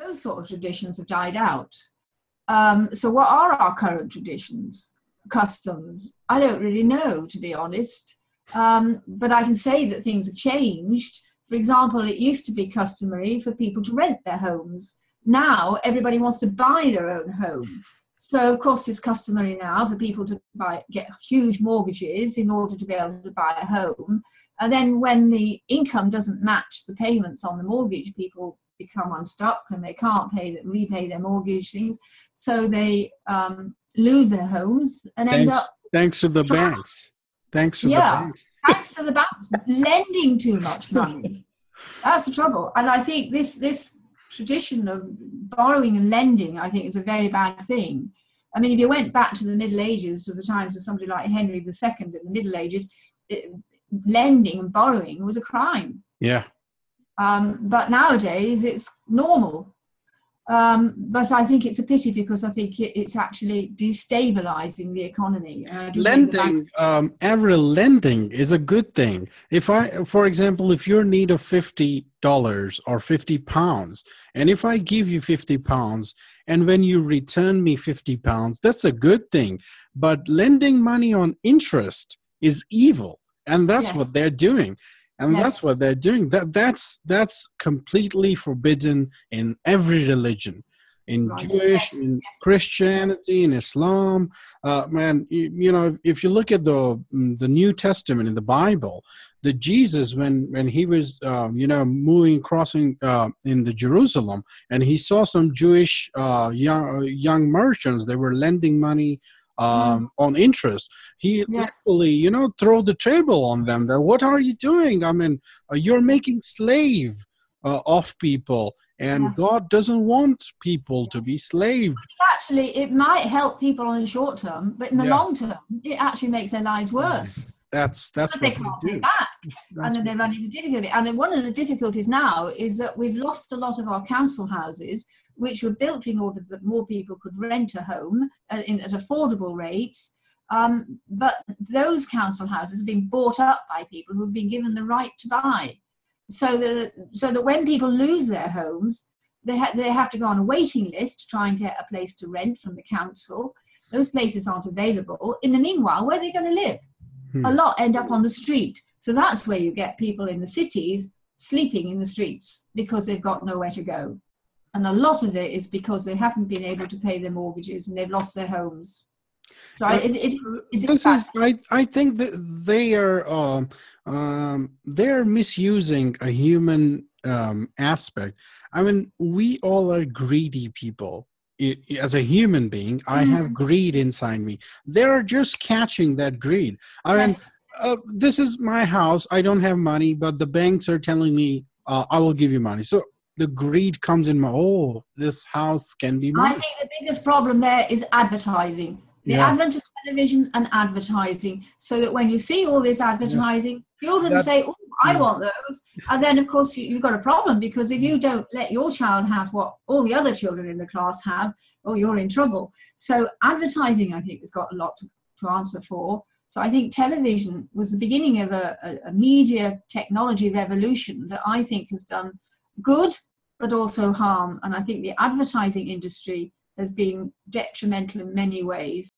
those sort of traditions have died out. So what are our current traditions, customs? I don't really know, to be honest. But I can say that things have changed. For example, it used to be customary for people to rent their homes. Now everybody wants to buy their own home. So of course it's customary now for people to get huge mortgages in order to be able to buy a home. And then when the income doesn't match the payments on the mortgage, people become unstuck and they can't repay their mortgage things. So they lose their homes and end up... Thanks to the banks. Thanks to the banks. Thanks to the banks lending too much money. That's the trouble. And I think this tradition of borrowing and lending, I think, is a very bad thing. I mean, if you went back to the Middle Ages, to the times of somebody like Henry II in the Middle Ages, lending and borrowing was a crime. Yeah. But nowadays it's normal. But I think it's a pity because I think it's actually destabilizing the economy. Lending, Avril, lending is a good thing. For example, if you're in need of $50 or £50, and if I give you £50, and when you return me £50, that's a good thing. But lending money on interest is evil, and that's what they're doing. And that's what they're doing. That's completely forbidden in every religion, in Jewish, in Christianity, in Islam. Man, you know, if you look at the New Testament in the Bible, the Jesus, when he was, crossing in the Jerusalem, and he saw some Jewish young merchants, they were lending money on interest. He literally, throw the table on them. That, what are you doing? I mean, you're making slave of people, and God doesn't want people to be slaved. Actually, it might help people on the short term, but in the long term, it actually makes their lives worse. That's what they can't pay back, and then they run into difficulty. And then one of the difficulties now is that we've lost a lot of our council houses, which were built in order that more people could rent a home at affordable rates. But those council houses have been bought up by people who have been given the right to buy. So that when people lose their homes, they have to go on a waiting list to try and get a place to rent from the council. Those places aren't available. In the meanwhile, where are they going to live? A lot end up on the street. So that's where you get people in the cities sleeping in the streets because they've got nowhere to go. And a lot of it is because they haven't been able to pay their mortgages and they've lost their homes. So I think that they're misusing a human aspect. I mean, we all are greedy people. As a human being, I have greed inside me. They're just catching that greed. I mean, this is my house. I don't have money, but the banks are telling me, I will give you money. So the greed comes in this house can be mine. I think the biggest problem there is advertising. The advent of television and advertising, so that when you see all this advertising, children say, oh, I want those. And then, of course, you've got a problem, because if you don't let your child have what all the other children in the class have, you're in trouble. So advertising, I think, has got a lot to answer for. So I think television was the beginning of a media technology revolution that I think has done good, but also harm. And I think the advertising industry has been detrimental in many ways.